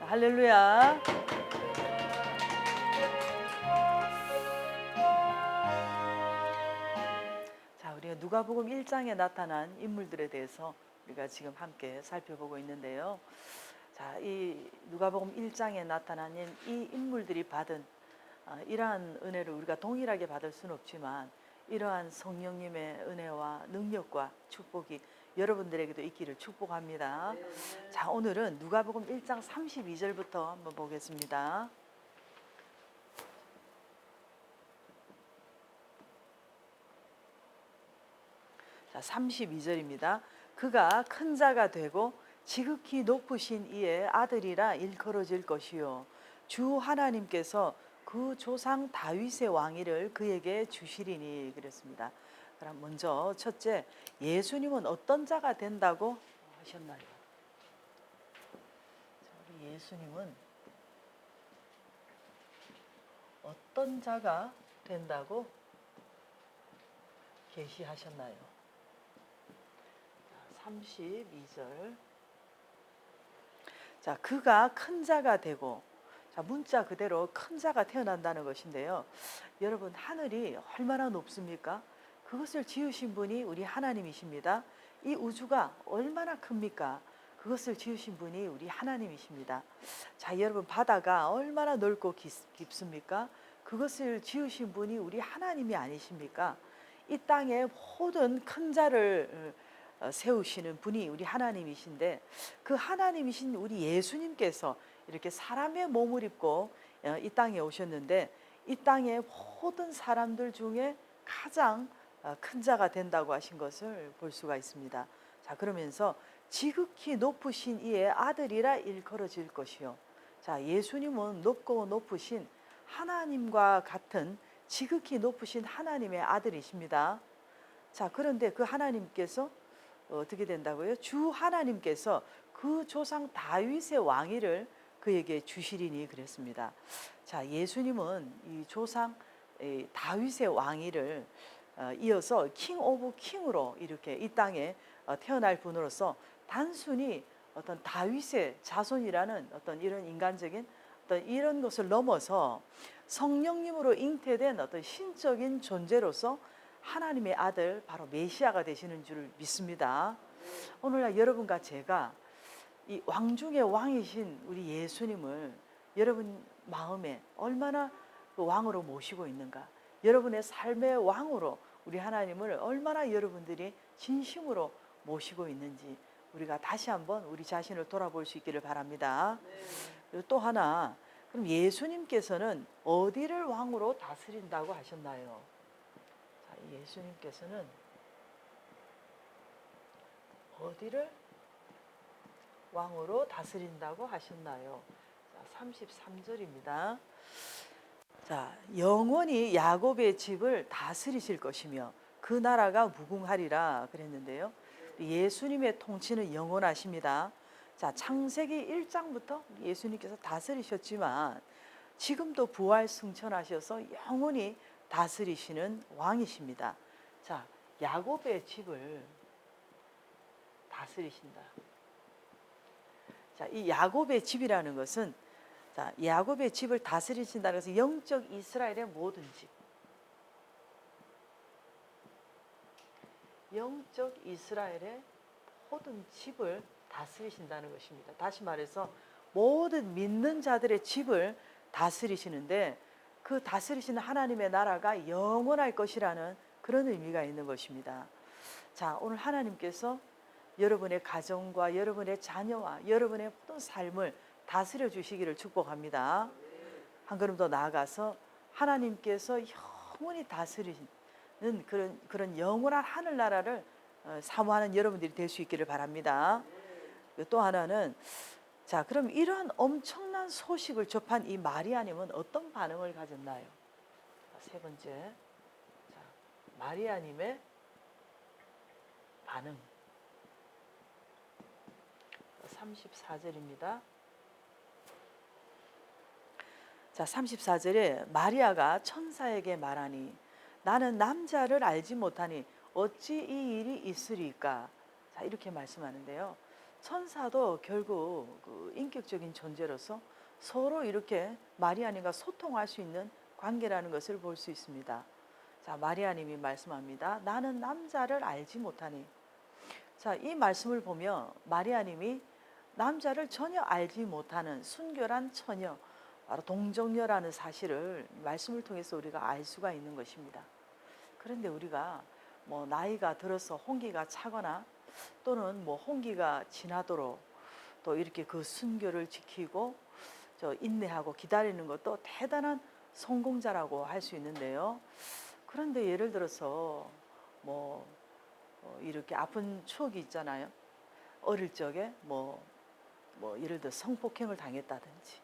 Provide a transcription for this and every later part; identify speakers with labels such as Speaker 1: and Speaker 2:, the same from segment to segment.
Speaker 1: 할렐루야. 자, 우리가 누가복음 1장에 나타난 인물들에 대해서 우리가 지금 함께 살펴보고 있는데요. 자, 이 누가복음 1장에 나타난 이 인물들이 받은 이러한 은혜를 우리가 동일하게 받을 수는 없지만 이러한 성령님의 은혜와 능력과 축복이 여러분들에게도 있기를 축복합니다. 자, 오늘은 누가복음 1장 32절부터 한번 보겠습니다. 자, 32절입니다. 그가 큰 자가 되고 지극히 높으신 이의 아들이라 일컬어질 것이요 주 하나님께서 그 조상 다윗의 왕위를 그에게 주시리니 그랬습니다. 그럼 먼저 첫째, 예수님은 어떤 자가 된다고 하셨나요? 우리 예수님은 어떤 자가 된다고 계시하셨나요? 32절. 자, 그가 큰 자가 되고, 자, 문자 그대로 큰 자가 태어난다는 것인데요. 여러분, 하늘이 얼마나 높습니까? 그것을 지으신 분이 우리 하나님이십니다. 이 우주가 얼마나 큽니까? 그것을 지으신 분이 우리 하나님이십니다. 자, 여러분, 바다가 얼마나 넓고 깊습니까? 그것을 지으신 분이 우리 하나님이 아니십니까? 이 땅에 모든 큰 자를 세우시는 분이 우리 하나님이신데, 그 하나님이신 우리 예수님께서 이렇게 사람의 몸을 입고 이 땅에 오셨는데, 이 땅의 모든 사람들 중에 가장 큰 자가 된다고 하신 것을 볼 수가 있습니다. 자, 그러면서 지극히 높으신 이의 아들이라 일컬어질 것이요. 자, 예수님은 높고 높으신 하나님과 같은 지극히 높으신 하나님의 아들이십니다. 자, 그런데 그 하나님께서 어떻게 된다고요? 주 하나님께서 그 조상 다윗의 왕위를 그에게 주시리니 그랬습니다. 자, 예수님은 이 조상 다윗의 왕위를 이어서 킹 오브 킹으로 이렇게 이 땅에 태어날 분으로서 단순히 어떤 다윗의 자손이라는 어떤 이런 인간적인 어떤 이런 것을 넘어서 성령님으로 잉태된 어떤 신적인 존재로서 하나님의 아들 바로 메시아가 되시는 줄 믿습니다. 오늘날 여러분과 제가 이 왕 중의 왕이신 우리 예수님을 여러분 마음에 얼마나 그 왕으로 모시고 있는가, 여러분의 삶의 왕으로 우리 하나님을 얼마나 여러분들이 진심으로 모시고 있는지 우리가 다시 한번 우리 자신을 돌아볼 수 있기를 바랍니다. 그리고 또 하나, 그럼 예수님께서는 어디를 왕으로 다스린다고 하셨나요? 자, 예수님께서는 어디를 왕으로 다스린다고 하셨나요? 자, 33절입니다. 자, 영원히 야곱의 집을 다스리실 것이며 그 나라가 무궁하리라 그랬는데요. 예수님의 통치는 영원하십니다. 자, 창세기 1장부터 예수님께서 다스리셨지만 지금도 부활 승천하셔서 영원히 다스리시는 왕이십니다. 자, 야곱의 집을 다스리신다. 자, 이 야곱의 집이라는 것은, 자, 야곱의 집을 다스리신다는 것은 영적 이스라엘의 모든 집, 영적 이스라엘의 모든 집을 다스리신다는 것입니다. 다시 말해서 모든 믿는 자들의 집을 다스리시는데, 그 다스리시는 하나님의 나라가 영원할 것이라는 그런 의미가 있는 것입니다. 자, 오늘 하나님께서 여러분의 가정과 여러분의 자녀와 여러분의 모든 삶을 다스려 주시기를 축복합니다. 한 걸음 더 나아가서 하나님께서 영원히 다스리는 그런 영원한 하늘나라를 사모하는 여러분들이 될 수 있기를 바랍니다. 또 하나는, 자, 그럼 이러한 엄청난 소식을 접한 이 마리아님은 어떤 반응을 가졌나요? 세 번째, 자, 마리아님의 반응. 34절입니다. 자, 34절에 마리아가 천사에게 말하니 나는 남자를 알지 못하니 어찌 이 일이 있으리까? 자, 이렇게 말씀하는데요. 천사도 결국 그 인격적인 존재로서 서로 이렇게 마리아님과 소통할 수 있는 관계라는 것을 볼 수 있습니다. 자, 마리아님이 말씀합니다. 나는 남자를 알지 못하니. 자, 이 말씀을 보면 마리아님이 남자를 전혀 알지 못하는 순결한 처녀, 바로 동정녀라는 사실을 말씀을 통해서 우리가 알 수가 있는 것입니다. 그런데 우리가 뭐 나이가 들어서 홍기가 차거나 또는 뭐 홍기가 지나도록 또 이렇게 그 순결을 지키고 저 인내하고 기다리는 것도 대단한 성공자라고 할 수 있는데요. 그런데 예를 들어서 뭐 이렇게 아픈 추억이 있잖아요. 어릴 적에 뭐 예를 들어 성폭행을 당했다든지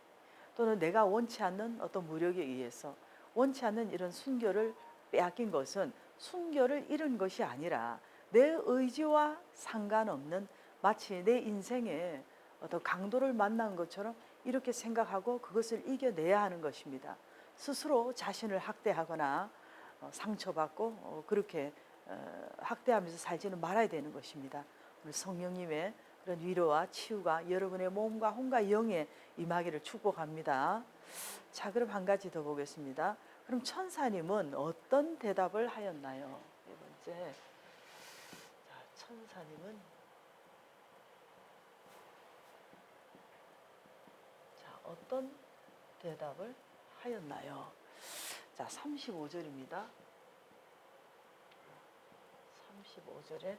Speaker 1: 또는 내가 원치 않는 어떤 무력에 의해서 원치 않는 이런 순결을 빼앗긴 것은 순결을 잃은 것이 아니라 내 의지와 상관없는 마치 내 인생에 어떤 강도를 만난 것처럼 이렇게 생각하고 그것을 이겨내야 하는 것입니다. 스스로 자신을 학대하거나 상처받고 그렇게 학대하면서 살지는 말아야 되는 것입니다. 오늘 성령님의 그런 위로와 치유가 여러분의 몸과 혼과 영에 임하기를 축복합니다. 자, 그럼 한 가지 더 보겠습니다. 그럼 천사님은 어떤 대답을 하였나요? 네 번째. 자, 천사님은 어떤 대답을 하였나요? 자, 35절입니다. 35절에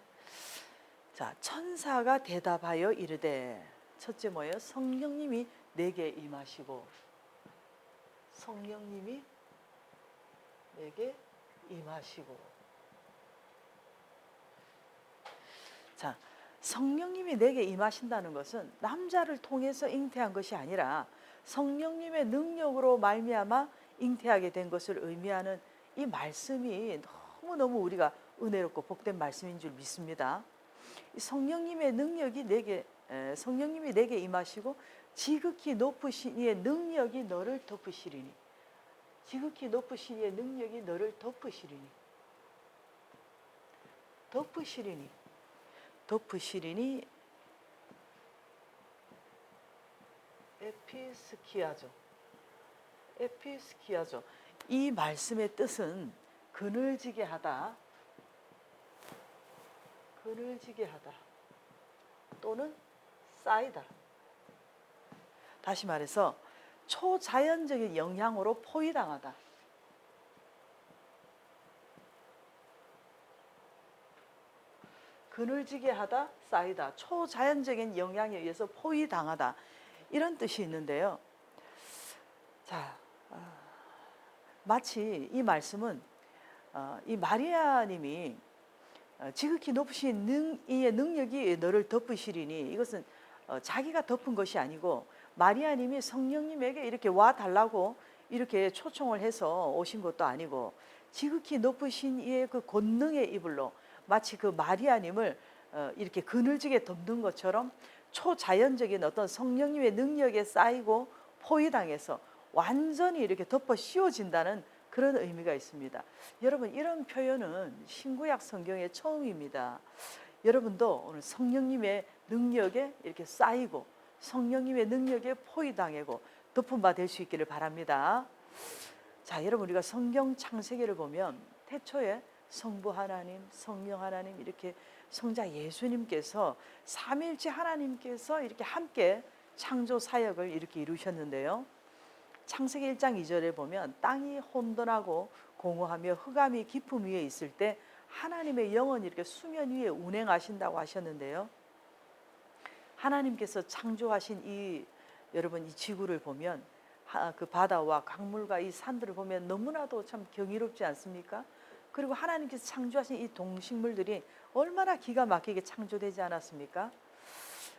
Speaker 1: 자, 천사가 대답하여 이르되 첫째 뭐예요? 성령님이 내게 임하시고 성령님이 내게 임하시고 자, 성령님이 내게 임하신다는 것은 남자를 통해서 잉태한 것이 아니라 성령님의 능력으로 말미암아 잉태하게 된 것을 의미하는 이 말씀이 너무너무 우리가 은혜롭고 복된 말씀인 줄 믿습니다. 성령님의 능력이 성령님이 내게 임하시고 지극히 높으신 이의 능력이 너를 덮으시리니 지극히 높으신 이의 능력이 너를 덮으시리니 에피스키아죠. 이 말씀의 뜻은 그늘지게 하다 또는 쌓이다. 다시 말해서 초자연적인 영향으로 포위당하다. 그늘지게 하다, 쌓이다. 초자연적인 영향에 의해서 포위당하다. 이런 뜻이 있는데요. 자, 마치 이 말씀은 이 마리아님이 지극히 높으신 이의 능력이 너를 덮으시리니 이것은 자기가 덮은 것이 아니고 마리아님이 성령님에게 이렇게 와 달라고 이렇게 초청을 해서 오신 것도 아니고 지극히 높으신 이의 그 권능의 이불로 마치 그 마리아님을 이렇게 그늘지게 덮는 것처럼 초자연적인 어떤 성령님의 능력에 쌓이고 포위당해서 완전히 이렇게 덮어 씌워진다는 그런 의미가 있습니다. 여러분, 이런 표현은 신구약 성경의 처음입니다. 여러분도 오늘 성령님의 능력에 이렇게 쌓이고 성령님의 능력에 포위당하고 덮은 바 될 수 있기를 바랍니다. 자, 여러분, 우리가 성경 창세기를 보면 태초에 성부 하나님, 성령 하나님 이렇게 성자 예수님께서 삼일째 하나님께서 이렇게 함께 창조 사역을 이렇게 이루셨는데요. 창세기 1장 2절에 보면 땅이 혼돈하고 공허하며 흑암이 깊음 위에 있을 때 하나님의 영혼이 이렇게 수면 위에 운행하신다고 하셨는데요. 하나님께서 창조하신 여러분 이 지구를 보면 그 바다와 강물과 이 산들을 보면 너무나도 참 경이롭지 않습니까? 그리고 하나님께서 창조하신 이 동식물들이 얼마나 기가 막히게 창조되지 않았습니까?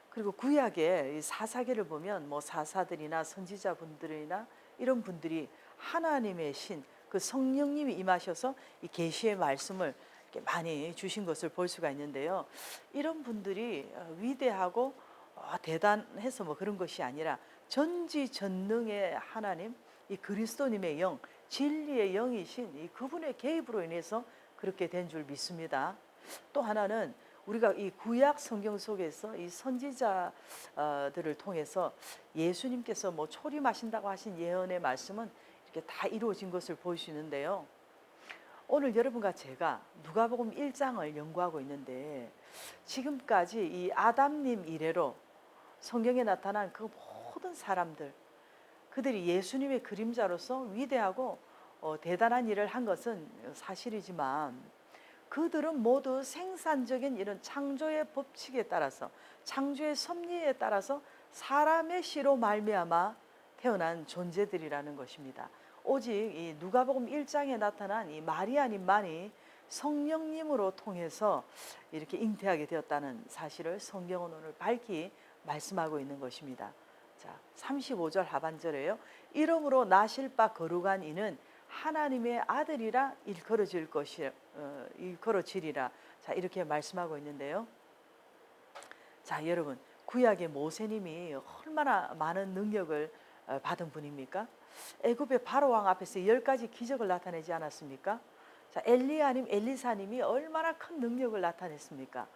Speaker 1: 그리고 구약의 이 사사기를 보면 뭐 사사들이나 선지자분들이나 이런 분들이 하나님의 신, 그 성령님이 임하셔서 이 계시의 말씀을 이렇게 많이 주신 것을 볼 수가 있는데요. 이런 분들이 위대하고 대단해서 뭐 그런 것이 아니라 전지전능의 하나님, 이 그리스도님의 영, 진리의 영이신 이 그분의 개입으로 인해서 그렇게 된 줄 믿습니다. 또 하나는 우리가 이 구약 성경 속에서 이 선지자들을 통해서 예수님께서 뭐 초림하신다고 하신 예언의 말씀은 이렇게 다 이루어진 것을 볼 수 있는데요. 오늘 여러분과 제가 누가복음 1장을 연구하고 있는데 지금까지 이 아담님 이래로 성경에 나타난 그 모든 사람들, 그들이 예수님의 그림자로서 위대하고 대단한 일을 한 것은 사실이지만 그들은 모두 생산적인 이런 창조의 법칙에 따라서, 창조의 섭리에 따라서 사람의 씨로 말미암아 태어난 존재들이라는 것입니다. 오직 이 누가복음 1장에 나타난 이 마리아님만이 성령님으로 통해서 이렇게 잉태하게 되었다는 사실을 성경은 오늘 밝히 말씀하고 있는 것입니다. 자, 35절 하반절에요. 이름으로 나실 바 거룩한 이는 하나님의 아들이라 일컬어지리라. 자, 이렇게 말씀하고 있는데요. 자, 여러분, 구약의 모세님이 얼마나 많은 능력을 받은 분입니까? 애굽의 바로왕 앞에서 10가지 기적을 나타내지 않았습니까? 자, 엘리사님이 얼마나 큰 능력을 나타냈습니까?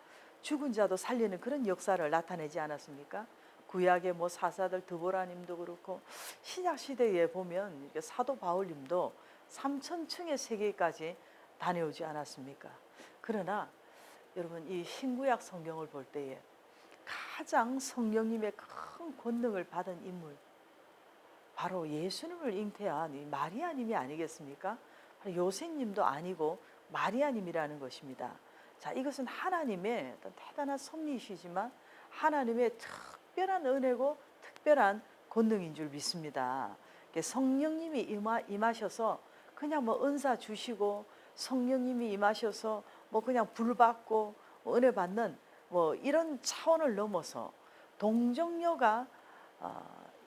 Speaker 1: 죽은 자도 살리는 그런 역사를 나타내지 않았습니까? 구약의 뭐 사사들 드보라님도 그렇고 신약 시대에 보면 사도 바울님도 3,000층의 세계까지 다녀오지 않았습니까? 그러나 여러분, 이 신구약 성경을 볼 때에 가장 성령님의 큰 권능을 받은 인물, 바로 예수님을 잉태한 이 마리아님이 아니겠습니까? 요셉님도 아니고 마리아님이라는 것입니다. 자, 이것은 하나님의 어떤 대단한 섭리이시지만 하나님의 특별한 은혜고 특별한 권능인 줄 믿습니다. 성령님이 임하셔서 그냥 뭐 은사 주시고, 성령님이 임하셔서 뭐 그냥 불 받고 은혜 받는 뭐 이런 차원을 넘어서 동정녀가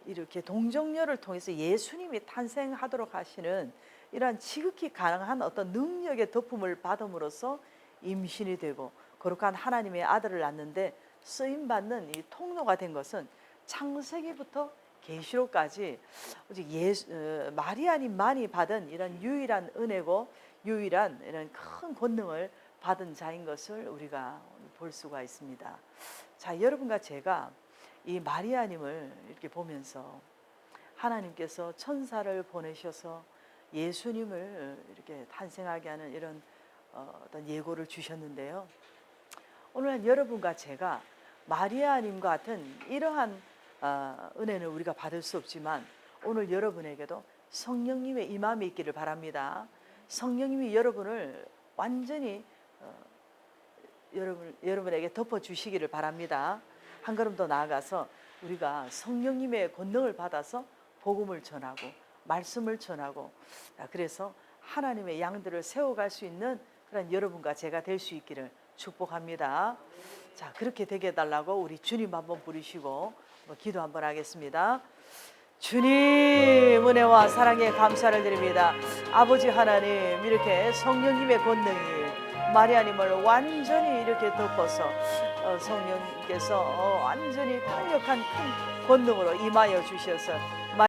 Speaker 1: 이렇게 동정녀를 통해서 예수님이 탄생하도록 하시는 이러한 지극히 가능한 어떤 능력의 덮음을 받음으로써 임신이 되고 거룩한 하나님의 아들을 낳는데 쓰임받는 이 통로가 된 것은 창세기부터 계시록까지 오직 마리아님만이 받은 이런 유일한 은혜고 유일한 이런 큰 권능을 받은 자인 것을 우리가 볼 수가 있습니다. 자, 여러분과 제가 이 마리아님을 이렇게 보면서 하나님께서 천사를 보내셔서 예수님을 이렇게 탄생하게 하는 이런 어떤 예고를 주셨는데요. 오늘 여러분과 제가 마리아님과 같은 이러한 은혜는 우리가 받을 수 없지만 오늘 여러분에게도 성령님의 임함이 있기를 바랍니다. 성령님이 여러분을 완전히 여러분에게 덮어주시기를 바랍니다. 한 걸음 더 나아가서 우리가 성령님의 권능을 받아서 복음을 전하고 말씀을 전하고, 그래서 하나님의 양들을 세워갈 수 있는 그런 여러분과 제가 될 수 있기를 축복합니다. 자, 그렇게 되게 해달라고 우리 주님 한번 부르시고 기도 한번 하겠습니다. 주님, 은혜와 사랑에 감사를 드립니다. 아버지 하나님, 이렇게 성령님의 권능이 마리아님을 완전히 이렇게 덮어서 성령님께서 완전히 강력한 큰 권능으로 임하여 주셔서